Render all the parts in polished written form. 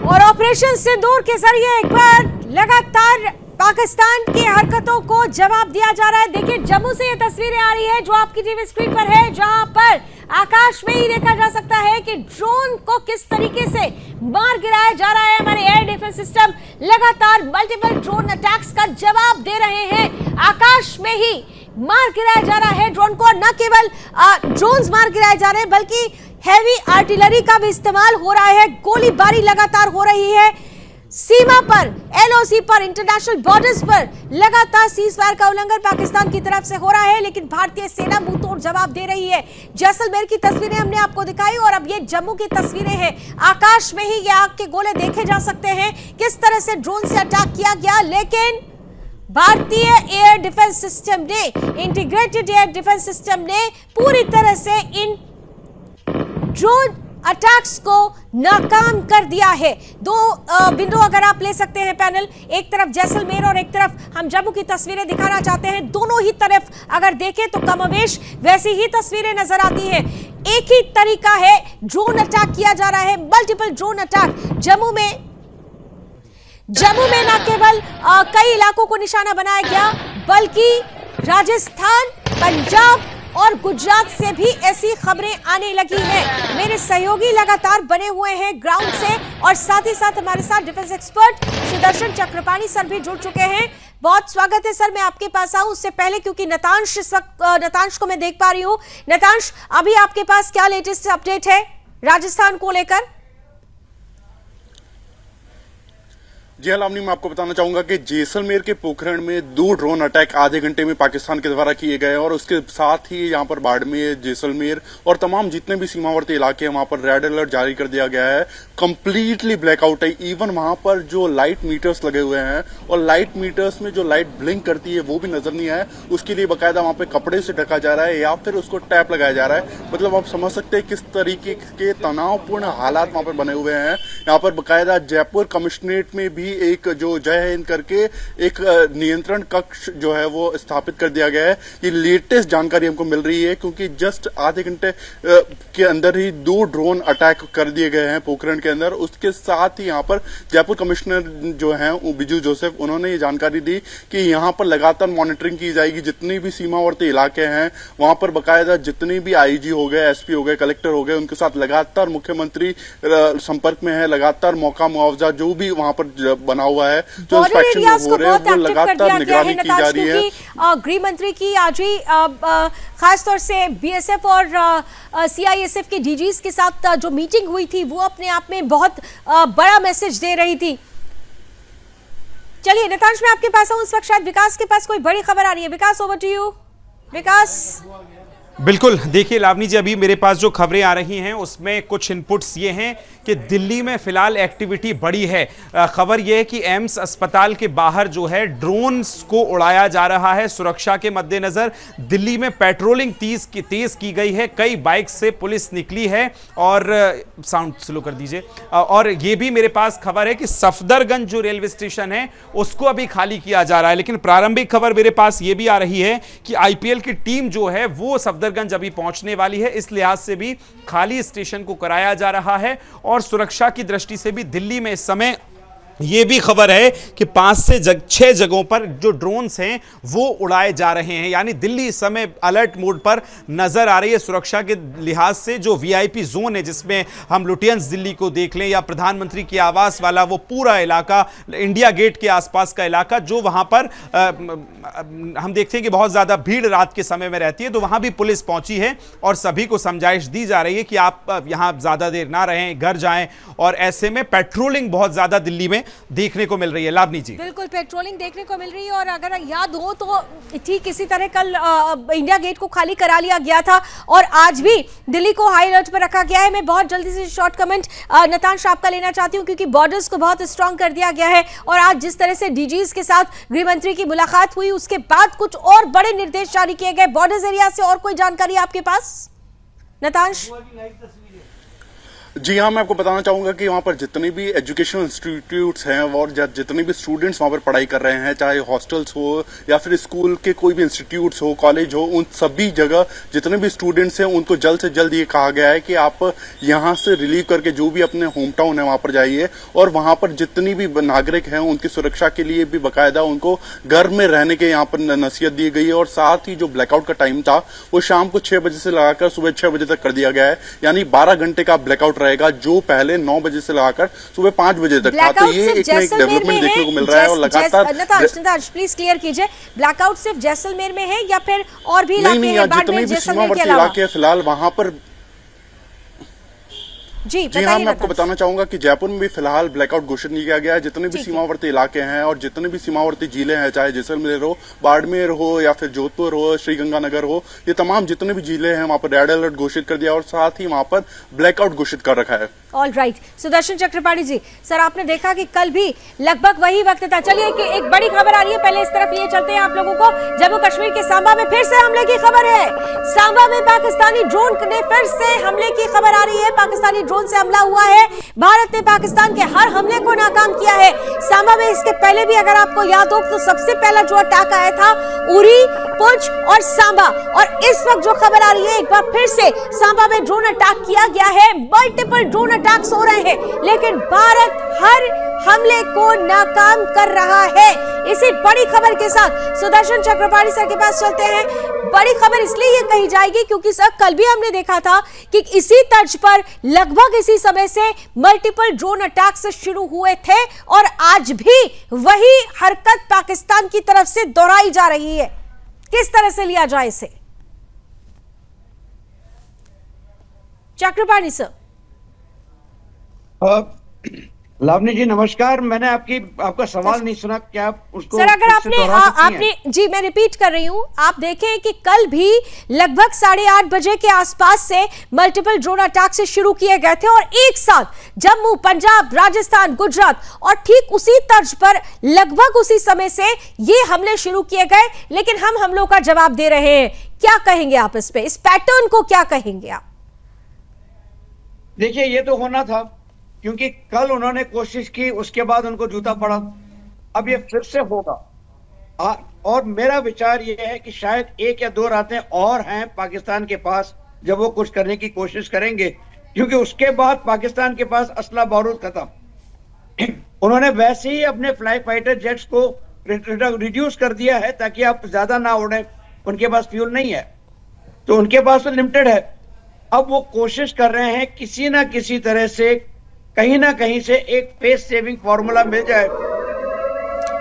और ऑपरेशन सिंदूर के जरिए एक बार लगातार पाकिस्तान की हरकतों को जवाब दिया जा रहा है। देखिए जम्मू से ये तस्वीरें आ रही है जो आपकी टीवी स्क्रीन पर है, जहां पर आकाश में ही देखा जा सकता है कि ड्रोन को किस तरीके से मार गिराया जा रहा है। हमारे एयर डिफेंस सिस्टम लगातार मल्टीपल ड्रोन अटैक्स का जवाब दे रहे हैं। आकाश में ही मार गिराया जा रहा है ड्रोन को। न केवल ड्रोन्स मार गिराए जा रहे हैं बल्कि हैवी आर्टिलरी का भी इस्तेमाल हो रहा है। गोलीबारी लगातार हो रही है। सीमा पर, एलओसी पर, इंटरनेशनल बॉर्डर्स पर लगातार सीजफायर का उल्लंघन पाकिस्तान की तरफ से हो रहा है, लेकिन भारतीय सेना मुंहतोड़ जवाब दे रही है। जैसलमेर की तस्वीरें हमने आपको दिखाई और अब ये जम्मू की तस्वीरें हैं। आकाश में ही ये आग के गोले देखे जा सकते हैं, किस तरह से ड्रोन से अटैक किया गया। लेकिन भारतीय एयर डिफेंस सिस्टम ने, इंटीग्रेटेड एयर डिफेंस सिस्टम ने पूरी तरह से इन ड्रोन अटैक्स को नाकाम कर दिया है। दो बिंदु अगर आप ले सकते हैं पैनल, एक तरफ जैसलमेर और एक तरफ हम जम्मू की तस्वीरें दिखाना चाहते हैं। दोनों ही तरफ अगर देखें तो कमोवेश वैसी ही तस्वीरें नजर आती हैं। एक ही तरीका है, ड्रोन अटैक किया जा रहा है, मल्टीपल ड्रोन अटैक। जम्मू में न केवल कई इलाकों को निशाना बनाया गया बल्कि राजस्थान, पंजाब और गुजरात से भी ऐसी खबरें आने लगी हैं। मेरे सहयोगी लगातार बने हुए हैं ग्राउंड से और साथ ही साथ हमारे साथ defence expert Sudarshan Chakrapani sir भी जुड़ चुके हैं। बहुत स्वागत है सर, मैं आपके पास आऊं उससे पहले क्योंकि नतांश इस वक्त नतांश को मैं देख पा रही हूं। नतांश, अभी आपके पास क्या लेटेस्ट अपडेट है राजस्थान को लेकर? जी हाँ लावनी, मैं आपको बताना चाहूंगा कि जैसलमेर के पोखरण में 2 ड्रोन अटैक आधे घंटे में पाकिस्तान के द्वारा किए गए और उसके साथ ही यहाँ पर बाड़मेर, जैसलमेर और तमाम जितने भी सीमावर्ती इलाके हैं वहां पर रेड अलर्ट जारी कर दिया गया है। कंप्लीटली ब्लैकआउट है। इवन वहां पर जो लाइट मीटर्स लगे हुए हैं और लाइट मीटर्स में जो लाइट ब्लिंक करती है वो भी नजर नहीं आया। उसके लिए बाकायदा वहां पे कपड़े से ढका जा रहा है या फिर उसको टैप लगाया जा रहा है। मतलब आप समझ सकते हैं किस तरीके के तनावपूर्ण हालात वहां पर बने हुए हैं। यहाँ पर बाकायदा जयपुर कमिश्नरेट में भी एक जो जय हिंद करके एक नियंत्रण कक्ष जो है वो स्थापित कर दिया गया है। ये लेटेस्ट जानकारी हमको मिल रही है क्योंकि जस्ट आधे घंटे के अंदर ही 2 ड्रोन अटैक कर दिए गए हैं पोखरण के अंदर। उसके साथ ही यहाँ पर जयपुर कमिश्नर जो हैं बिजू जोसेफ, उन्होंने ये जानकारी दी कि यहाँ पर लगातार मॉनिटरिंग की जाएगी। जितनी भी सीमावर्ती इलाके हैं वहां पर बाकायदा जितने भी आईजी हो गए, एसपी हो गए, कलेक्टर हो गए, उनके साथ लगातार मुख्यमंत्री संपर्क में है। लगातार मौका मुआवजा जो भी वहां पर बना हुआ है, जो इंस्पेक्शन हो रहे हैं वो लगातार निगरानी की जा रही है। गृह मंत्री की आज ही खासतौर से बीएसएफ और सीआईएसएफ के डीजीज के साथ जो मीटिंग हुई थी वो अपने आप में बहुत बड़ा मैसेज दे रही थी। चलिए नतांश, मैं आपके पास हूं। इस वक्त शायद विकास के पास कोई बड़ी खबर आ रही है। विकास, ओवर टू यू। विकास। बिल्कुल, देखिए लावनी जी, अभी मेरे पास जो खबरें आ रही हैं उसमें कुछ इनपुट्स ये हैं कि दिल्ली में फिलहाल एक्टिविटी बढ़ी है। खबर ये है कि एम्स अस्पताल के बाहर जो है ड्रोन्स को उड़ाया जा रहा है। सुरक्षा के मद्देनजर दिल्ली में पेट्रोलिंग तेज की गई है। कई बाइक से पुलिस निकली है और साउंड स्लो कर दीजिए। और ये भी मेरे पास खबर है कि सफदरगंज जो रेलवे स्टेशन है उसको अभी खाली किया जा रहा है। लेकिन प्रारंभिक खबर मेरे पास ये भी आ रही है कि आईपीएल की टीम जो है वो सफदरगंज अभी पहुंचने वाली है। इस लिहाज से भी खाली स्टेशन को कराया जा रहा है और सुरक्षा की दृष्टि से भी दिल्ली में इस समय ये भी खबर है कि 5 से 6 जगहों पर जो ड्रोन्स हैं वो उड़ाए जा रहे हैं। यानी दिल्ली इस समय अलर्ट मोड पर नजर आ रही है सुरक्षा के लिहाज से। जो वीआईपी जोन है जिसमें हम लुटियंस दिल्ली को देख लें या प्रधानमंत्री के आवास वाला वो पूरा इलाका, इंडिया गेट के आसपास का इलाका, जो वहां पर हम देखते हैं कि बहुत ज्यादा भीड़ रात के समय में रहती है, तो वहां भी पुलिस पहुंची है और सभी को समझाइश दी जा रही है कि आप यहां ज्यादा देर ना रहें, घर जाएं। और ऐसे में पेट्रोलिंग बहुत ज्यादा दिल्ली में देखने को मिल रही है। लावनी जी, बिल्कुल पेट्रोलिंग देखने को मिल रही है। और अगर याद हो तो ठीक इसी तरह कल इंडिया गेट को खाली करा लिया गया था और आज भी दिल्ली को हाई अलर्ट पर रखा गया है। मैं बहुत जल्दी से शॉर्ट कमेंट नतांश आपका लेना चाहती हूं क्योंकि बॉर्डर्स को बहुत स्ट्रांग कर दिया गया है और आज जिस तरह से डीजीज के साथ गृह मंत्री की मुलाकात हुई उसके बाद कुछ और बड़े निर्देश जारी किए गए बॉर्डर्स एरिया से। और कोई जानकारी आपके पास नतांश? जी हाँ, मैं आपको बताना चाहूंगा कि वहाँ पर जितने भी एजुकेशनल इंस्टीट्यूट्स हैं और जितने भी स्टूडेंट्स वहाँ पर पढ़ाई कर रहे हैं, चाहे हॉस्टल्स हो या फिर स्कूल के कोई भी इंस्टीट्यूट्स हो, कॉलेज हो, उन सभी जगह जितने भी स्टूडेंट्स हैं उनको जल्द से जल्द ये कहा गया है कि आप यहाँ से रिलीव करके जो भी अपने होम टाउन है वहाँ पर जाइए, और वहाँ पर जितनी भी नागरिक हैं उनकी सुरक्षा के लिए भी बाकायदा उनको घर में रहने के यहाँ पर नसीहत दी गई है। और साथ ही जो ब्लैकआउट का टाइम था वो शाम को 6 बजे से लगाकर सुबह 6 बजे तक कर दिया गया है, यानी 12 घंटे का ब्लैकआउट रहेगा, जो पहले 9 बजे से लगाकर सुबह 5 बजे तक था। तो ये एक डेवलपमेंट देखने को मिल रहा है। और लगातार प्लीज क्लियर कीजिए, ब्लैकआउट सिर्फ जैसलमेर में है या फिर और भी इलाके हैं? जितने भी सीमावर्ती इलाके हैं फिलहाल वहां पर जी हाँ, मैं आपको बताना चाहूंगा कि जयपुर में भी फिलहाल ब्लैकआउट घोषित नहीं किया गया है। जितने भी सीमावर्ती इलाके हैं और जितने भी सीमावर्ती जिले हैं, चाहे जैसलमेर हो, बाड़मेर हो या फिर जोधपुर हो, श्रीगंगानगर हो, ये तमाम जितने भी जिले हैं वहां पर रेड अलर्ट घोषित कर दिया और साथ ही वहां पर ब्लैकआउट घोषित कर रखा है। ऑल राइट, सुदर्शन चक्रपाणी जी, सर आपने देखा कि कल भी लगभग वही वक्त था। चलिए कि एक बड़ी खबर आ रही है, पहले इस तरफ लिए चलते हैं आप लोगों को। जम्मू कश्मीर के सांबा में फिर से हमले की खबर है। सांबा में पाकिस्तानी ड्रोन ने फिर से हमले की खबर आ रही है। पाकिस्तानी ड्रोन से हमला हुआ है। भारत ने पाकिस्तान के हर हमले को नाकाम किया है। सांबा में इसके पहले भी अगर आपको याद हो तो सबसे पहला जो अटैक आया था उरी, पुंछ और सांबा, और इस वक्त जो खबर आ रही है एक बार फिर से सांबा में ड्रोन अटैक किया गया है। मल्टीपल ड्रोन अटैक्स हो रहे हैं, लेकिन भारत हर हमले को नाकाम कर रहा है। इसी बड़ी खबर के साथ सुदर्शन चक्रपाणी सर के पास चलते हैं। बड़ी खबर इसलिए ये कही जाएगी क्योंकि सर कल भी हमने देखा था कि इसी तर्ज पर लगभग इसी समय से मल्टीपल ड्रोन अटैक्स शुरू हुए थे और आज भी वही हरकत पाकिस्तान की तरफ से दोहराई जा रही है। किस तरह से लिया जाए इसे, चक्रपाणी सर? लावनी जी नमस्कार। मैंने आपका सवाल नहीं सुना, क्या आप उसको सर अगर आपने जी मैं रिपीट कर रही हूं, आप देखें कि कल भी लगभग 8:30 बजे के आसपास से मल्टीपल ड्रोन अटैक से शुरू किए गए थे और एक साथ जम्मू, पंजाब, राजस्थान, गुजरात और ठीक उसी तर्ज पर लगभग उसी समय से ये हमले शुरू किए गए, लेकिन हम हमलों का जवाब दे रहे हैं। क्या कहेंगे आप इस पे, इस पैटर्न को क्या कहेंगे आप? देखिए ये तो होना था क्योंकि कल उन्होंने कोशिश की, उसके बाद उनको जूता पड़ा, अब ये फिर से होगा। और मेरा विचार ये है कि शायद 1 या 2 रातें और हैं पाकिस्तान के पास जब वो कुछ करने की कोशिश करेंगे, क्योंकि उसके बाद पाकिस्तान के पास असला बारूद खत्म। उन्होंने वैसे ही अपने फ्लाई फाइटर जेट्स को रिड्यूस कर दिया है ताकि आप ज्यादा ना उड़े, उनके पास फ्यूल नहीं है, तो उनके पास तो लिमिटेड है। अब वो कोशिश कर रहे हैं किसी ना किसी तरह से कहीं ना कहीं से एक पेस सेविंग फॉर्मूला मिल जाए।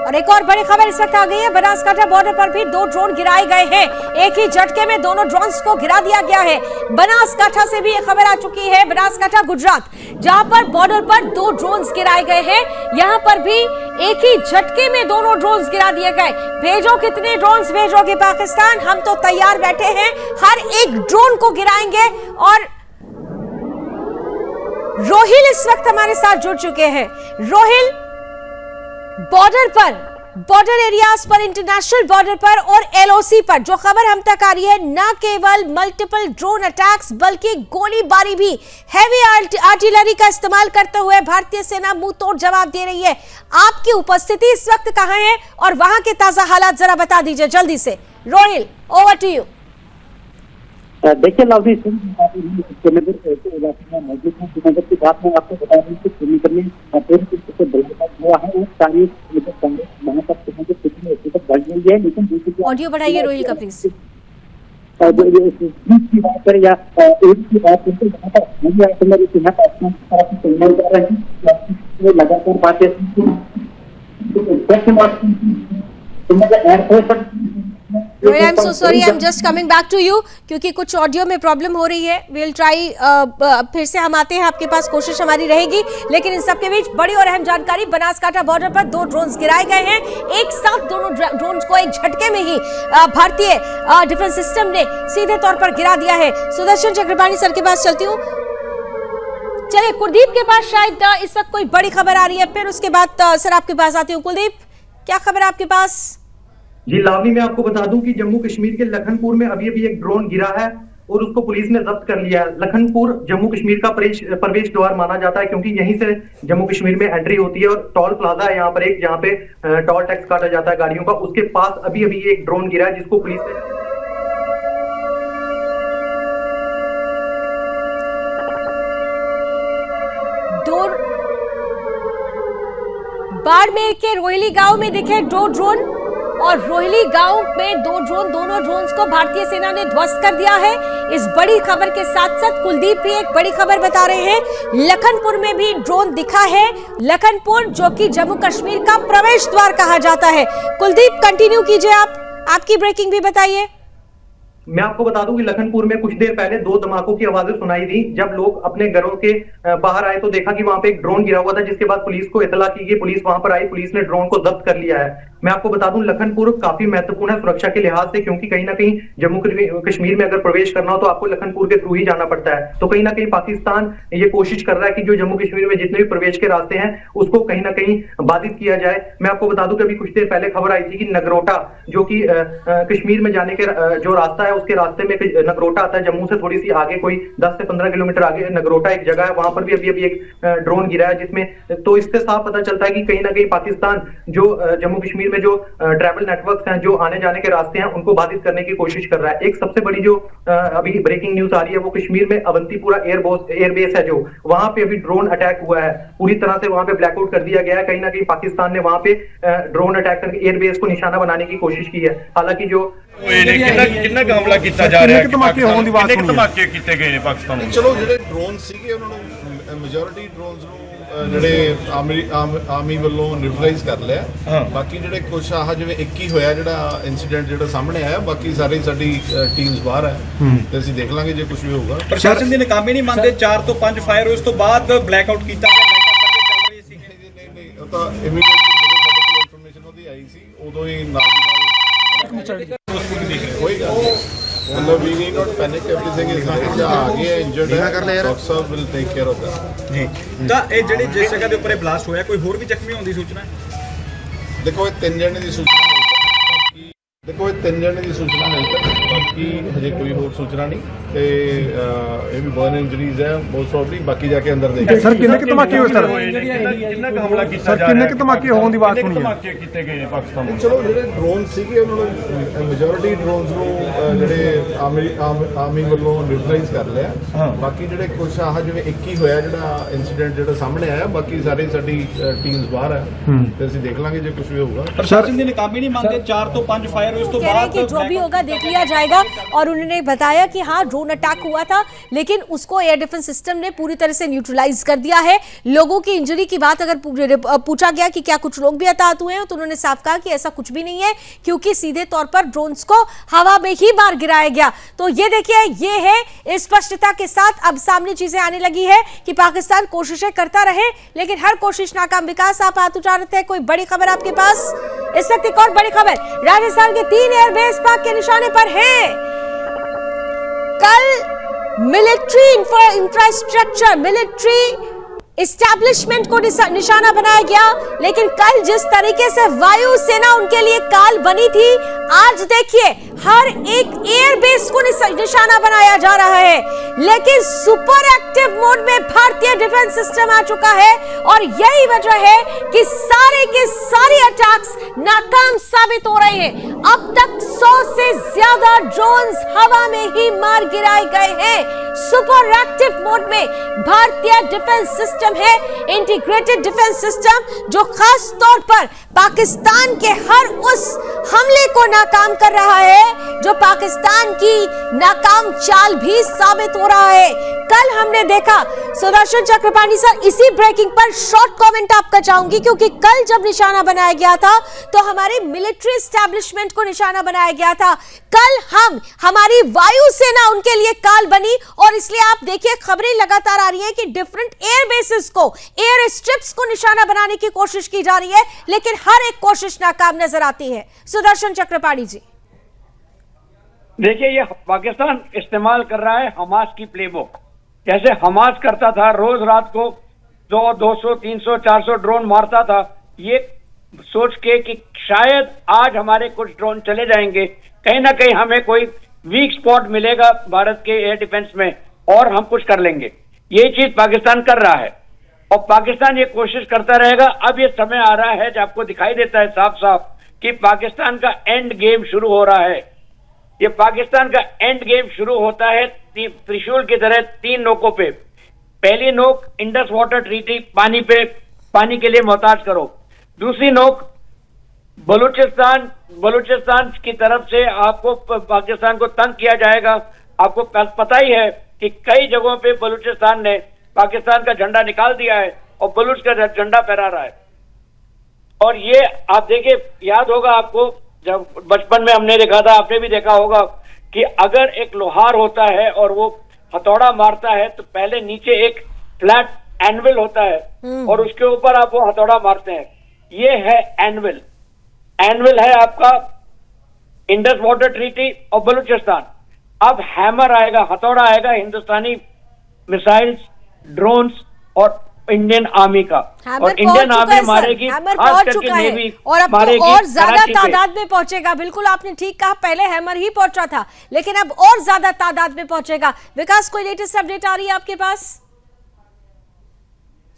और एक और बड़ी खबर इस वक्त आ गई है, बनासकांठा बॉर्डर पर भी 2 ड्रोन गिराए गए हैं। एक ही झटके में दोनों ड्रोन्स को गिरा दिया गया है। बनासकांठा से भी ये खबर आ चुकी है, बनासकांठा गुजरात, जहां पर बॉर्डर पर 2 ड्रोन्स गिराए गए हैं। यहां पर भी एक ही झटके में दोनों ड्रोन्स गिरा दिए गए। भेजो कितने ड्रोन्स भेजोगे पाकिस्तान, हम तो तैयार बैठे हैं, हर एक ड्रोन को गिराएंगे। और रोहिल इस वक्त हमारे साथ जुड़ चुके हैं। रोहिल, बॉर्डर पर, बॉर्डर एरियाज पर, इंटरनेशनल बॉर्डर पर और एलओसी पर जो खबर हम तक आ रही है, न केवल मल्टीपल ड्रोन अटैक्स बल्कि गोलीबारी भी, हैवी आर्टिलरी का इस्तेमाल करते हुए भारतीय सेना मुंह तोड़ जवाब दे रही है। आपकी उपस्थिति इस वक्त कहां है और वहां के ताजा हालात जरा बता दीजिए जल्दी से। Rohil, over to you. देखिए लावनी, श्रीनगर मौजूद है। श्रीनगर की बात मैं आपको बता दूं कि श्रीनगर में हुआ है वो सारी कांग्रेस वहां तक कितनी बढ़ गई है, लेकिन दूसरी ऑडियो बढ़ाइए रोहिल का प्लीज। की बात करें या की बात करें तो यहाँ पर लगातार बातें air force Rohil, I am so sorry, I am just coming back to you क्योंकि कुछ ऑडियो में प्रॉब्लम हो रही है। विल ट्राई, फिर से हम आते हैं आपके पास, कोशिश हमारी रहेगी। लेकिन इन सबके बीच बड़ी और अहम जानकारी, बनासकांठा बॉर्डर पर 2 ड्रोन्स गिराए गए हैं। एक साथ दोनों ड्रोन्स को एक झटके में ही भारतीय डिफेंस सिस्टम ने सीधे तौर पर गिरा दिया है। सुदर्शन चक्रपाणी सर के पास चलती हूँ। चलिए कुलदीप के पास शायद इस वक्त कोई बड़ी खबर आ रही है, फिर उसके बाद सर आपके पास आती हूँ। कुलदीप, क्या खबर आपके पास? जी लावनी, मैं आपको बता दूं कि जम्मू कश्मीर के लखनपुर में अभी एक ड्रोन गिरा है और उसको पुलिस ने जब्त कर लिया है। लखनपुर जम्मू कश्मीर का प्रवेश द्वार माना जाता है, क्योंकि यहीं से जम्मू कश्मीर में एंट्री होती है। और टोल प्लाजा है यहाँ पर एक, जहाँ पे टोल टैक्स काटा जाता है गाड़ियों का, उसके पास अभी अभी एक ड्रोन गिरा है जिसको पुलिस ने बाड़मेर के रोहिली गांव में दिखे 2 ड्रोन, और रोहिली गांव में 2 ड्रोन, दोनों ड्रोन्स को भारतीय सेना ने ध्वस्त कर दिया है। इस बड़ी खबर के साथ साथ कुलदीप भी एक बड़ी खबर बता रहे हैं, लखनपुर में भी ड्रोन दिखा है। लखनपुर जो कि जम्मू कश्मीर का प्रवेश द्वार कहा जाता है। कुलदीप कंटिन्यू कीजिए, आपकी ब्रेकिंग भी बताइए। मैं आपको बता दूं कि लखनपुर में कुछ देर पहले 2 धमाकों की आवाजें सुनाई दी। जब लोग अपने घरों के बाहर आए तो देखा कि वहां पे एक ड्रोन गिरा हुआ था, जिसके बाद पुलिस को इतला की गई। पुलिस वहां पर आई, पुलिस ने ड्रोन को जब्त कर लिया है। मैं आपको बता दूं लखनपुर काफी महत्वपूर्ण है सुरक्षा के लिहाज से, क्योंकि कहीं ना कहीं जम्मू कश्मीर में अगर प्रवेश करना हो तो आपको लखनपुर के थ्रू ही जाना पड़ता है। तो कहीं ना कहीं पाकिस्तान ये कोशिश कर रहा है कि जो जम्मू कश्मीर में जितने भी प्रवेश के रास्ते हैं उसको कहीं ना कहीं बाधित किया जाए। मैं आपको बता दूं कि अभी कुछ देर पहले खबर आई थी कि नगरोटा, जो कि कश्मीर में जाने के जो रास्ता है उसके रास्ते में नगरोटा आता है, जम्मू से थोड़ी सी आगे कोई 10 से 15 किलोमीटर आगे नगरोटा एक जगह है, वहां पर भी अभी एक ड्रोन गिरा है जिसमें, तो इससे साफ पता चलता है कि कहीं ना कहीं पाकिस्तान जो जम्मू कश्मीर में जो ट्रैवल नेटवर्क्स हैं, जो आने जाने के रास्ते हैं, उनको बाधित करने की कोशिश कर रहा है। एक सबसे बड़ी जो अभी ब्रेकिंग न्यूज आ रही है वो कश्मीर में अवंतीपुरा एयरबेस है, जो वहां पे अभी ड्रोन अटैक हुआ है। पूरी तरह से वहां पे ब्लैकआउट कर दिया गया है। कहीं ना कहीं पाकिस्तान ने वहां पे ड्रोन अटैक करके एयरबेस को निशाना बनाने की कोशिश की है। हालांकि जो ਕਿੰਨਾ ਹਮਲਾ ਕੀਤਾ ਜਾ ਰਿਹਾ ਹੈ, ਧਮਾਕੇ ਹੋਣ ਦੀ ਬਾਤ ਕਿੰਨੇ ਧਮਾਕੇ ਕੀਤੇ ਗਏ ਨੇ ਪਾਕਿਸਤਾਨ ਨੂੰ। ਚਲੋ ਜਿਹੜੇ ਡਰੋਨ ਸੀਗੇ ਉਹਨਾਂ ਨੂੰ ਮੈਜੋਰਿਟੀ ਡਰੋਨਸ ਨੂੰ ਜਿਹੜੇ ਆਰਮੀ ਵੱਲੋਂ ਨਿਊਟਰਲਾਈਜ਼ ਕਰ ਲਿਆ। ਬਾਕੀ ਜਿਹੜੇ ਕੁਛ ਆਹ ਜਿਵੇਂ 21 ਹੋਇਆ ਜਿਹੜਾ ਇਨਸੀਡੈਂਟ ਜਿਹੜਾ ਸਾਹਮਣੇ ਆਇਆ, ਬਾਕੀ ਸਾਰੇ ਸਾਡੀ ਟੀਮਸ ਬਾਹਰ ਹੈ ਤੇ ਅਸੀਂ ਦੇਖ ਲਾਂਗੇ ਜੇ ਕੁਝ ਵੀ ਹੋਊਗਾ। ਪ੍ਰਸ਼ਾਸਨ ਦੀ ਨਾਕਾਮੀ ਨਹੀਂ ਮੰਨਦੇ, 4 ਤੋਂ 5 ਫਾਇਰ ਹੋਏ, ਉਸ ਤੋਂ ਬਾਅਦ ਬਲੈਕਆਊਟ ਕੀਤਾ ਗਿਆ, ਲਾਈਟਾਂ ਸਰਵੇ ਚੱਲ ਰਹੀ ਸੀ। ਨਹੀਂ ਉਹ ਤਾਂ ਇਮੀਡੀਏਟਲੀ ਜਦੋਂ ਸਾਡੇ ਕੋਲ ਇਨਫੋਰਮੇਸ਼ਨ ਉਹਦੀ ਆਈ ਸੀ ਉਦੋਂ ਹੀ ਨਾਲ ਦੀ ਨਾਲ ਕੋਈ ਗੱਲ ਨਹੀਂ। मतलब we need not panic, everything is fine। ਜਾਂ ਆ ਗਿਆ ਇੰਜਰਡ ਹੈ, doctor Sahib will take care of that ਜੀ। ਤਾਂ ਇਹ ਜਿਹੜੀ ਜਿਸ ਜਗ੍ਹਾ ਦੇ ਉੱਪਰ ਇਹ ਬਲਾਸਟ ਹੋਇਆ, ਕੋਈ ਹੋਰ ਵੀ ਜ਼ਖਮੀ ਹੋਣ ਦੀ ਸੂਚਨਾ ਹੈ? ਦੇਖੋ ਇਹ 3 ਜਣੇ ਦੀ ਸੂਚਨਾ ਹੈ, ਬਾਕੀ ਹਜੇ ਕੋਈ ਹੋਰ ਸੂਚਨਾ ਨਹੀਂ ਤੇ ਇਹ ਵੀ ਬਰਨ ਇੰਜਰੀਜ਼ ਹੈ ਮੋਸਟ ਪ੍ਰੋਬਬਲੀ। ਬਾਕੀ ਜਾ ਕੇ ਅੰਦਰ ਦੇਖਾਂਗੇ। ਸਰ ਕਿੰਨੇ ਕਿ ਧਮਾਕੇ ਹੋਏ ਸਰ? ਕਿੰਨਾ ਹਮਲਾ ਕੀਤਾ ਜਾ ਰਿਹਾ ਹੈ? ਕਿੰਨੇ ਕਿ ਧਮਾਕੇ ਹੋਣ ਦੀ ਬਾਤ ਸੁਣੀ ਹੈ? ਧਮਾਕੇ ਕੀਤੇ ਗਏ ਨੇ ਪਾਕਿਸਤਾਨ ਨੂੰ। ਚਲੋ ਜਿਹੜੇ ਡਰੋਨ ਸੀਗੇ ਉਹਨਾਂ ਨੂੰ ਮੈਜੋਰਿਟੀ ਡਰੋਨਸ ਨੂੰ ਜਿਹੜੇ ਆਰਮੀ ਵੱਲੋਂ ਨਿਊਟਰਲਾਈਜ਼ ਕਰ ਲਿਆ। ਬਾਕੀ ਜਿਹੜੇ ਕੁਛ ਆਹ ਜਿਵੇਂ 21 ਹੋਇਆ ਜਿਹੜਾ ਇਨਸੀਡੈਂਟ ਜਿਹੜਾ ਸਾਹਮਣੇ ਆਇਆ, ਬਾਕੀ ਸਾਰੇ ਸਾਡੀ ਟੀਮਸ ਬਾਹਰ ਹੈ ਤੇ ਅਸੀਂ ਦੇਖ ਲਾਂਗੇ ਜੇ ਕੁਝ ਵੀ ਹੋਊਗਾ। ਪ੍ਰਸ਼ਾਸਨ ਦੀ ਨਾਕਾਮੀ ਨਹੀਂ ਮੰਨਦੇ, 4 ਤੋਂ 5 फायर हुए, उस तो कह रहे हैं कि जो भी होगा देख लिया जाएगा। और उन्होंने बताया कि हाँ ड्रोन अटैक हुआ था, लेकिन उसको एयर डिफेंस सिस्टम ने पूरी तरह से न्यूट्रलाइज कर दिया है। लोगों की इंजरी की बात अगर पूछा गया कि क्या कुछ लोग भी हताहत हुए हैं, तो उन्होंने साफ कहा कि ऐसा कुछ भी नहीं है, क्योंकि सीधे तौर पर ड्रोन्स को हवा में ही मार गिराया गया। तो ये देखिए, ये है स्पष्टता के साथ अब सामने चीजें आने लगी है कि पाकिस्तान कोशिशें करता रहे, लेकिन हर कोशिश नाकाम। विकास, आप हाथ उठा रहे थे, कोई बड़ी खबर आपके पास? इस वक्त एक और बड़ी खबर, राजस्थान के 3 एयरबेस पाक के निशाने पर हैं। कल मिलिट्री इंफ्रास्ट्रक्चर, मिलिट्री एस्टैब्लिशमेंट को निशाना बनाया गया, लेकिन कल जिस तरीके से वायुसेना उनके लिए काल बनी थी, आज देखिए हर एक एयरबेस को निशाना बनाया जा रहा है। लेकिन सुपर एक्टिव मोड में भारतीय डिफेंस सिस्टम आ चुका है, और यही वजह है कि सारे के सारे अटैक्स नाकाम साबित हो रहे हैं। अब तक 100 से ज्यादा ड्रोन्स हवा में ही मार गिराए गए हैं। सुपर एक्टिव मोड में भारतीय डिफेंस सिस्टम है, इंटीग्रेटेड डिफेंस सिस्टम, जो खास तौर पर पाकिस्तान के हर उस हमले को नाकाम कर रहा है जो पाकिस्तान की नाकाम चाल भी साबित हो रहा है। कल हमने देखा, सुदर्शन चक्रपाणी सर, इसी ब्रेकिंग पर शॉर्ट कमेंट आपका चाहूंगी, क्योंकि कल जब निशाना बनाया गया था तो हमारी मिलिट्री एस्टैब्लिशमेंट को निशाना बनाया गया था। कल हमारी वायुसेना उनके लिए काल बनी, और इसलिए आप देखिए खबरें लगातार आ रही हैं कि डिफरेंट एयर बेसिस को, एयर स्ट्रिप्स को निशाना बनाने की कोशिश की जा रही है, लेकिन हर एक कोशिश नाकाम नजर आती है। सुदर्शन चक्रपाणी जी, देखिए ये पाकिस्तान इस्तेमाल कर रहा है हमास की प्लेबुक। जैसे हमास करता था, रोज रात को 100, 200, 300, 400 ड्रोन मारता था, ये सोच के कि शायद आज हमारे कुछ ड्रोन चले जाएंगे, कहीं ना कहीं हमें कोई वीक स्पॉट मिलेगा भारत के एयर डिफेंस में और हम कुछ कर लेंगे। ये चीज पाकिस्तान कर रहा है और पाकिस्तान ये कोशिश करता रहेगा। अब ये समय आ रहा है जब आपको दिखाई देता है साफ साफ कि पाकिस्तान का एंड गेम शुरू हो रहा है। ये पाकिस्तान का एंड गेम शुरू होता है त्रिशूल की तरह 3 नोकों पे। पहली नोक इंडस वाटर ट्रीटी, पानी के लिए मोहताज करो। दूसरी नोक बलूचिस्तान की तरफ से आपको पाकिस्तान को तंग किया जाएगा। आपको पता ही है कि कई जगहों पे बलूचिस्तान ने पाकिस्तान का झंडा निकाल दिया है और बलूच का झंडा फहरा रहा है। और ये आप देखिए, याद होगा आपको जब बचपन में हमने देखा था, आपने भी देखा होगा कि अगर एक लोहार होता है और वो हथौड़ा मारता है तो पहले नीचे एक फ्लैट एनविल होता है और उसके ऊपर आप वो हथौड़ा मारते हैं। ये है एनविल है आपका इंडस वाटर ट्रीटी और बलूचिस्तान। अब हैमर आएगा, हथौड़ा आएगा हिंदुस्तानी मिसाइल्स, ड्रोन्स और इंडियन आर्मी का। और इंडियन आर्मी मारेगी, खास करके नेवी और अब तो और ज्यादा तादाद में पहुंचेगा। बिल्कुल आपने ठीक कहा, पहले हैमर ही पहुंचा था लेकिन अब और ज्यादा तादाद में पहुंचेगा। विकास, कोई लेटेस्ट अपडेट आ रही है आपके पास?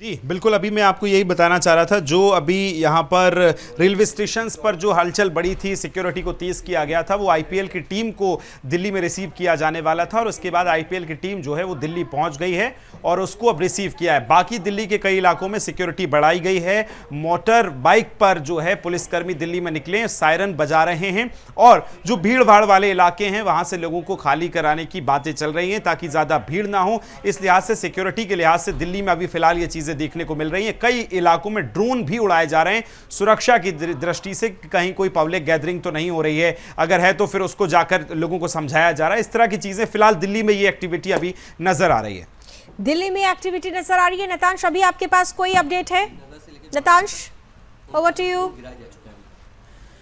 जी बिल्कुल, अभी मैं आपको यही बताना चाह रहा था, जो अभी यहाँ पर रेलवे स्टेशंस पर जो हलचल बढ़ी थी, सिक्योरिटी को तेज किया गया था, वो आईपीएल की टीम को दिल्ली में रिसीव किया जाने वाला था और उसके बाद आईपीएल की टीम जो है वो दिल्ली पहुंच गई है और उसको अब रिसीव किया है। बाकी दिल्ली के कई इलाकों में सिक्योरिटी बढ़ाई गई है। मोटर बाइक पर जो है पुलिसकर्मी दिल्ली में निकले, सायरन बजा रहे हैं और जो भीड़ भाड़ वाले इलाके हैं वहां से लोगों को खाली कराने की बातें चल रही हैं ताकि ज्यादा भीड़ ना हो। इस लिहाज से, सिक्योरिटी के लिहाज से दिल्ली में अभी फिलहाल ये चीजें देखने को मिल रही हैं। कई इलाकों में ड्रोन भी उड़ाए जा रहे हैं सुरक्षा की दृष्टि से, कहीं कोई पब्लिक गैदरिंग तो नहीं हो रही है, अगर है तो फिर उसको जाकर लोगों को समझाया जा रहा है। इस तरह की चीजें फिलहाल दिल्ली में ये एक्टिविटी अभी नजर आ रही है। दिल्ली में एक्टिविटी नजर आ रही है। नतांश, अभी आपके पास कोई अपडेट है? नतांश, ओवर टू यू।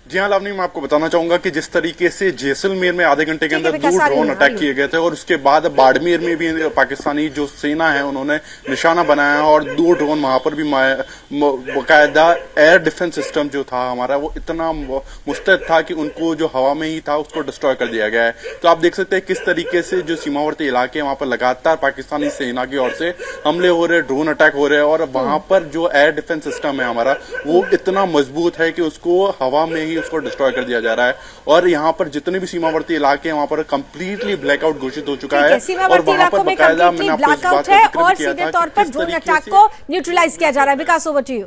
जी हाँ लावनी, मैं आपको बताना चाहूंगा कि जिस तरीके से जैसलमेर में आधे घंटे के अंदर 2 ड्रोन अटैक किए गए थे और उसके बाद बाड़मेर में भी पाकिस्तानी जो सेना है उन्होंने निशाना बनाया और 2 ड्रोन वहां पर भी बाकायदा एयर डिफेंस सिस्टम जो था हमारा वो इतना मुस्तैद था कि उनको जो हवा में ही था उसको डिस्ट्रॉय कर दिया गया है। तो आप देख सकते हैं किस तरीके से जो सीमावर्ती इलाके हैं वहां पर लगातार पाकिस्तानी सेना की ओर से हमले हो रहे, ड्रोन अटैक हो रहे हैं और वहां पर जो एयर डिफेंस सिस्टम है हमारा वो इतना मजबूत है कि उसको हवा में ही उसको डिस्ट्रॉय कर दिया जा रहा है। और यहाँ पर जितने भी सीमावर्ती इलाके हैं वहां पर कंप्लीटली ब्लैकआउट घोषित हो चुका है और वहां पर बकायदा मैंने आपको इस बात का जिक्र किया था तौर पर ड्रोन अटैक को न्यूट्रलाइज किया जा रहा है। विकास, ओवर टू यू।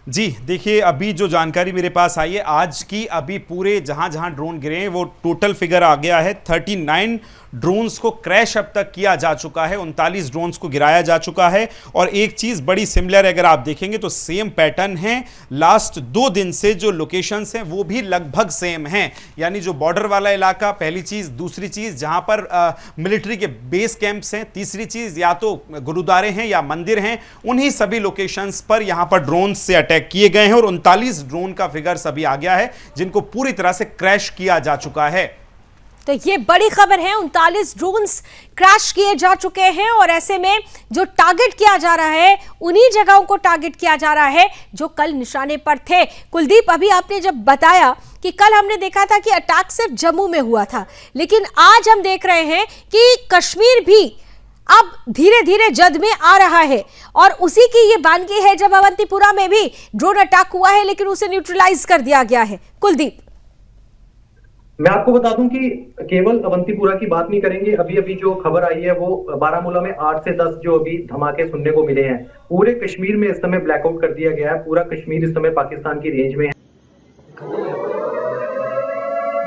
जी देखिए, अभी जो जानकारी मेरे पास आई है आज की, अभी पूरे जहां जहां ड्रोन गिरे हैं वो टोटल फिगर आ गया है 39 ड्रोन्स को क्रैश अब तक किया जा चुका है, 39 ड्रोन्स को गिराया जा चुका है। और एक चीज बड़ी सिमिलर अगर आप देखेंगे तो सेम पैटर्न है, लास्ट 2 दिन से जो लोकेशंस हैं वो भी लगभग सेम हैं। यानी जो बॉर्डर वाला इलाका, पहली चीज, दूसरी चीज जहां पर मिलिट्री के बेस कैंप्स हैं, तीसरी चीज या तो गुरुद्वारे हैं या मंदिर हैं, उन्हीं सभी लोकेशंस पर यहां पर ड्रोन से अटैक किए गए हैं और 39 ड्रोन का फिगर सभी आ गया है जिनको पूरी तरह से क्रैश किया जा चुका है। तो ये बड़ी खबर है, 39 ड्रोन्स क्रैश किए जा चुके हैं और ऐसे में जो टारगेट किया जा रहा है उन्हीं जगहों को टारगेट किया जा रहा है जो कल निशाने पर थे। कुलदीप, अभी आपने जब बताया कि कल हमने देखा था कि अटैक सिर्फ जम्मू में हुआ था, लेकिन आज हम देख रहे हैं कि कश्मीर भी अब धीरे धीरे जद में आ रहा है और उसी की ये बानगी है जब अवंतीपुरा में भी ड्रोन अटैक हुआ है लेकिन उसे न्यूट्रलाइज कर दिया गया है। कुलदीप, मैं आपको बता दूं कि केवल अवंतीपुरा की बात नहीं करेंगे। अभी अभी जो खबर आई है वो बारामूला में 8 से 10 जो अभी धमाके सुनने को मिले हैं। पूरे कश्मीर में इस समय ब्लैकआउट कर दिया गया है, पूरा कश्मीर इस समय पाकिस्तान की रेंज में है।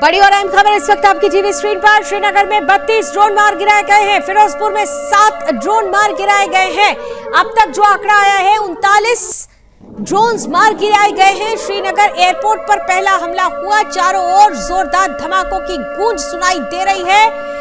बड़ी और अहम खबर इस वक्त आपकी टीवी स्क्रीन पर। श्रीनगर में 32 ड्रोन मार गिराए गए हैं, फिरोजपुर में 7 ड्रोन मार गिराए गए हैं। अब तक जो आंकड़ा आया है 39 ड्रोन्स मार गिराए गए हैं। श्रीनगर एयरपोर्ट पर पहला हमला हुआ, चारों ओर जोरदार धमाकों की गूंज सुनाई दे रही है।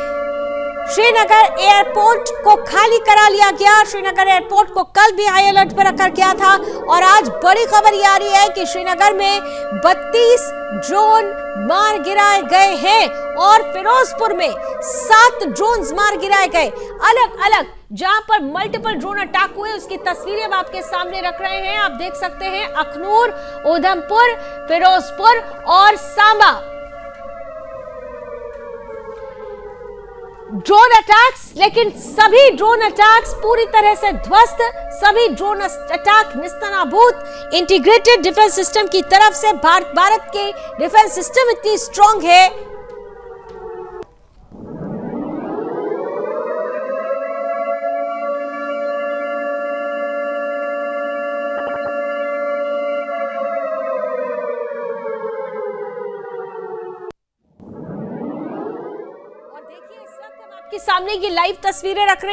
श्रीनगर एयरपोर्ट को खाली करा लिया गया। श्रीनगर एयरपोर्ट को कल भी हाई अलर्ट पर रखा गया था और आज बड़ी खबर ये आ रही है कि श्रीनगर में 32 ड्रोन मार गिराए गए हैं और फिरोजपुर में 7 ड्रोन्स मार गिराए गए। अलग अलग जहां पर मल्टीपल ड्रोन अटैक हुए उसकी तस्वीरें हम आपके सामने रख रहे हैं। आप देख सकते हैं अखनूर, उधमपुर, फिरोजपुर और सांबा। ड्रोन अटैक्स, लेकिन सभी ड्रोन अटैक्स पूरी तरह से ध्वस्त, सभी ड्रोन अटैक निस्तनाबूत। इंटीग्रेटेड डिफेंस सिस्टम की तरफ से भारत के डिफेंस सिस्टम इतनी स्ट्रांग है। के सामने ये लाइव तस्वीरें रख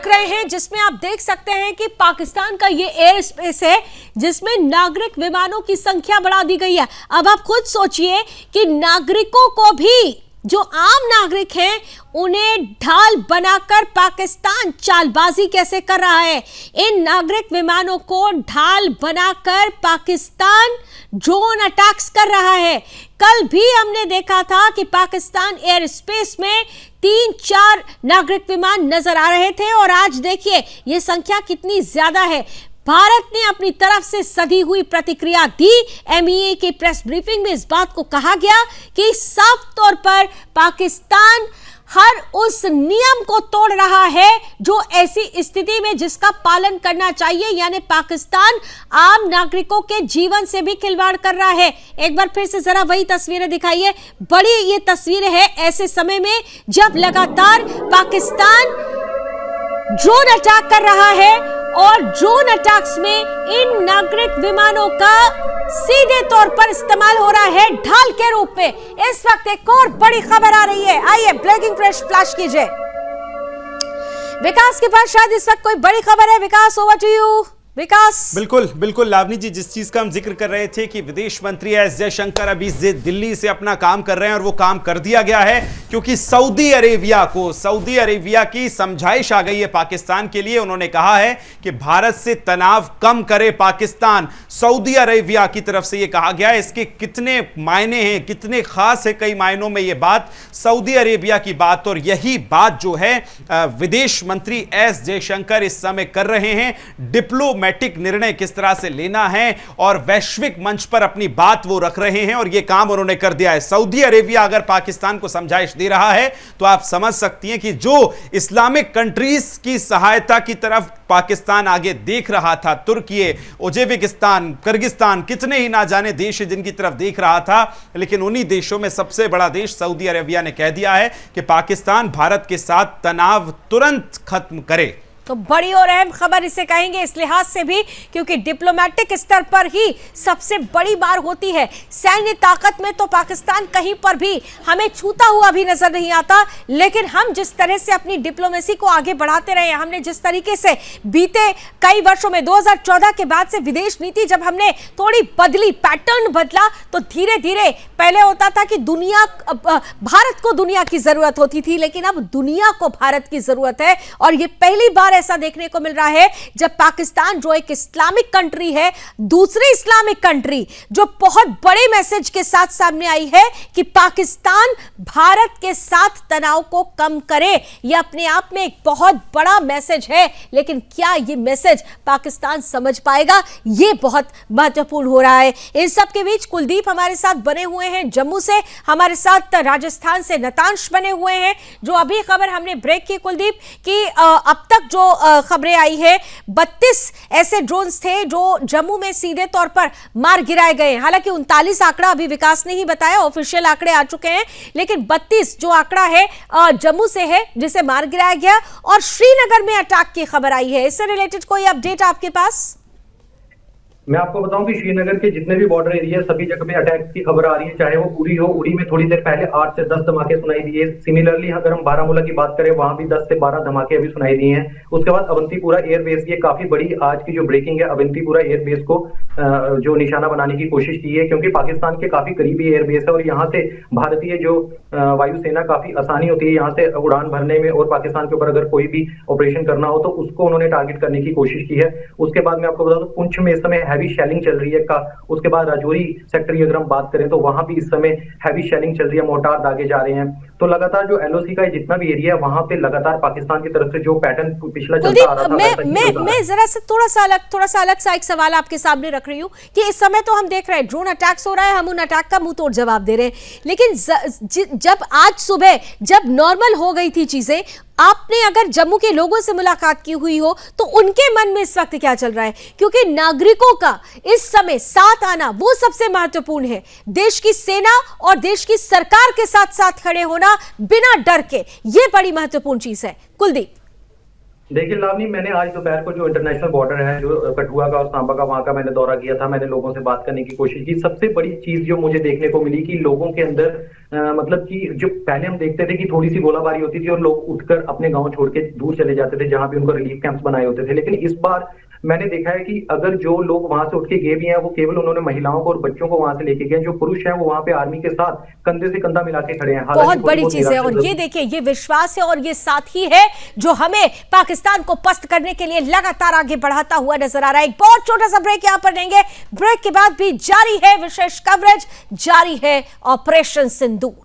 रहे हैं जिसमें आप देख सकते हैं कि पाकिस्तान का ये एयर स्पेस है जिसमें नागरिक विमानों की संख्या बढ़ा दी गई है। अब आप खुद सोचिए कि नागरिकों को भी, जो आम नागरिक हैं, उन्हें ढाल बनाकर पाकिस्तान चालबाजी कैसे कर रहा है। इन नागरिक विमानों को ढाल बनाकर पाकिस्तान ड्रोन अटैक्स कर रहा है। कल भी हमने देखा था कि पाकिस्तान एयर स्पेस में 3-4 नागरिक विमान नजर आ रहे थे और आज देखिए ये संख्या कितनी ज्यादा है। भारत ने अपनी तरफ से सधी हुई प्रतिक्रिया दी। MEA की प्रेस ब्रीफिंग में इस बात को कहा गया कि साफ तौर पर पाकिस्तान हर उस नियम को तोड़ रहा है जो ऐसी स्थिति में जिसका पालन करना चाहिए, यानी पाकिस्तान आम नागरिकों के जीवन से भी खिलवाड़ कर रहा है। एक बार फिर से जरा वही तस्वीरें दिखाइए। बड़ी ये तस्वीरें हैं ऐसे समय में जब लगातार पाकिस्तान ड्रोन अटैक कर रहा है और ड्रोन अटैक्स में इन नागरिक विमानों का सीधे तौर पर इस्तेमाल हो रहा है ढाल के रूप में। इस वक्त एक और बड़ी खबर आ रही है, आइए ब्रेकिंग फ्लैश कीजिए। विकास के पास शायद इस वक्त कोई बड़ी खबर है। विकास, ओवर टू यू। विकास। बिल्कुल लावनी जी, जिस चीज का हम जिक्र कर रहे थे कि विदेश मंत्री एस जयशंकर अभी दिल्ली से अपना काम कर रहे हैं और वो काम कर दिया गया है क्योंकि सऊदी अरेबिया की समझाइश आ गई है पाकिस्तान के लिए। उन्होंने कहा है कि भारत से तनाव कम करे पाकिस्तान। सऊदी अरेबिया की तरफ से ये कहा गया है। इसके कितने मायने हैं, कितने खास है कई मायनों में ये बात, सऊदी अरेबिया की बात। और यही बात जो है विदेश मंत्री एस जयशंकर इस समय कर रहे हैं। डिप्लोमेटिक निर्णय किस तरह से लेना है और वैश्विक मंच पर अपनी बात वो रख रहे हैं और ये काम उन्होंने कर दिया है। सऊदी अरेबिया अगर पाकिस्तान को समझाइश दे रहा है तो आप समझ सकती हैं कि जो इस्लामिक कंट्रीज की सहायता की तरफ पाकिस्तान आगे देख रहा था, तुर्की, उज्बेकिस्तान, किर्गिस्तान, कितने ही ना जाने देश जिनकी तरफ देख रहा था, लेकिन उन्हीं देशों में सबसे बड़ा देश सऊदी अरेबिया ने कह दिया है कि पाकिस्तान भारत के साथ तनाव तुरंत खत्म करे। तो बड़ी और अहम खबर इसे कहेंगे इस लिहाज से भी क्योंकि डिप्लोमेटिक स्तर पर ही सबसे बड़ी बार होती है। सैन्य ताकत में तो पाकिस्तान कहीं पर भी हमें छूता हुआ भी नजर नहीं आता, लेकिन हम जिस तरह से अपनी डिप्लोमेसी को आगे बढ़ाते रहे, हमने जिस तरीके से बीते कई वर्षों में 2014 के बाद से विदेश नीति जब हमने थोड़ी बदली, पैटर्न बदला, तो धीरे धीरे पहले होता था कि भारत को दुनिया की जरूरत होती थी, लेकिन अब दुनिया को भारत की जरूरत है। और ये पहली बार ऐसा देखने को मिल रहा है जब पाकिस्तान, जो एक इस्लामिक कंट्री है, दूसरी इस्लामिक कंट्री जो बहुत बड़े मैसेज के साथ सामने आई है कि पाकिस्तान भारत के साथ तनाव को कम करे। यह अपने आप में एक बहुत बड़ा मैसेज है, लेकिन क्या यह मैसेज पाकिस्तान समझ पाएगा, यह बहुत महत्वपूर्ण हो रहा है। इन सब के बीच कुलदीप हमारे साथ बने हुए हैं जम्मू से, हमारे साथ राजस्थान से नतांश बने हुए हैं। जो अभी खबर हमने ब्रेक की कुलदीप कि अब तक जो खबरें आई है 32 ऐसे ड्रोन्स थे जो जम्मू में सीधे तौर पर मार गिराए गए। हालांकि 39 आंकड़ा अभी विकास ने ही बताया, ऑफिशियल आंकड़े आ चुके हैं, लेकिन 32 जो आंकड़ा है जम्मू से है जिसे मार गिराया गया। और श्रीनगर में अटैक की खबर आई है, इससे रिलेटेड कोई अपडेट आपके पास? मैं आपको बताऊं कि श्रीनगर के जितने भी बॉर्डर एरिया सभी जगह पे अटैक्स की खबर आ रही है, चाहे वो उरी हो। उरी में थोड़ी देर पहले 8 से 10 धमाके सुनाई दिए। सिमिलरली अगर हम बारामूला की बात करें, वहां भी 10 से 12 धमाके अभी सुनाई दिए हैं। उसके बाद अवंतीपुरा एयरबेस, ये काफी बड़ी आज की जो ब्रेकिंग है, अवंतीपुरा एयरबेस को जो निशाना बनाने की कोशिश की है, क्योंकि पाकिस्तान के काफी करीबी एयरबेस है और यहाँ से भारतीय जो वायुसेना काफी आसानी होती है यहाँ से उड़ान भरने में, और पाकिस्तान के ऊपर अगर कोई भी ऑपरेशन करना हो तो उसको उन्होंने टारगेट करने की कोशिश की है। उसके बाद मैं आपको बता दूं पुंछ में इस समय हैवी शेलिंग चल रही है का। उसके बाद राजौरी सेक्टर की अगर हम बात करें तो वहां भी इस समय हैवी शेलिंग चल रही है, मोर्टार दागे जा रहे हैं। तो लगातार जो LOC का जितना भी एरिया है वहां पे लगातार पाकिस्तान की तरफ से जो पैटर्न पिछला चलता आ रहा था, मैं जरा से थोड़ा सा अलग सा एक सवाल आपके सामने रख रही हूँ कि इस समय तो हम देख रहे हैं ड्रोन अटैक्स हो रहा है, हम उन अटैक का मुंह तोड़ जवाब दे रहे हैं, लेकिन जब आज सुबह जब नॉर्मल हो गई थी चीजें, आपने अगर जम्मू के लोगों से मुलाकात की हुई हो तो उनके मन में इस वक्त क्या चल रहा है? क्योंकि नागरिकों का इस समय साथ आना वो सबसे महत्वपूर्ण है। देश की सेना और देश की सरकार के साथ साथ खड़े होना बिना डर के, ये बड़ी महत्वपूर्ण चीज है। कुलदीप, देखिए लावनी, मैंने आज दोपहर को जो इंटरनेशनल बॉर्डर है जो कठुआ का और सांबा का, वहां का मैंने दौरा किया था। मैंने लोगों से बात करने की कोशिश की। सबसे बड़ी चीज जो मुझे देखने को मिली कि लोगों के अंदर मतलब कि जो पहले हम देखते थे कि थोड़ी सी गोलाबारी होती थी और लोग उठकर अपने गांव छोड़ के दूर चले जाते थे जहां भी उनको रिलीफ कैंप्स बनाए होते थे, लेकिन इस बार मैंने देखा है कि अगर जो लोग वहां से उठ के गए भी हैं वो केवल उन्होंने महिलाओं को और बच्चों को वहां से लेके गए। जो पुरुष हैं वो वहां पे आर्मी के साथ कंधे से कंधा मिला के खड़े हैं। बहुत बड़ी चीज है और ये देखिए, ये विश्वास है और ये साथ ही है जो हमें पाकिस्तान को पस्त करने के लिए लगातार आगे बढ़ाता हुआ नजर आ रहा है। एक बहुत छोटा सा ब्रेक यहां पर लेंगे, ब्रेक के बाद भी जारी है विशेष कवरेज, जारी है ऑपरेशन सिंदूर।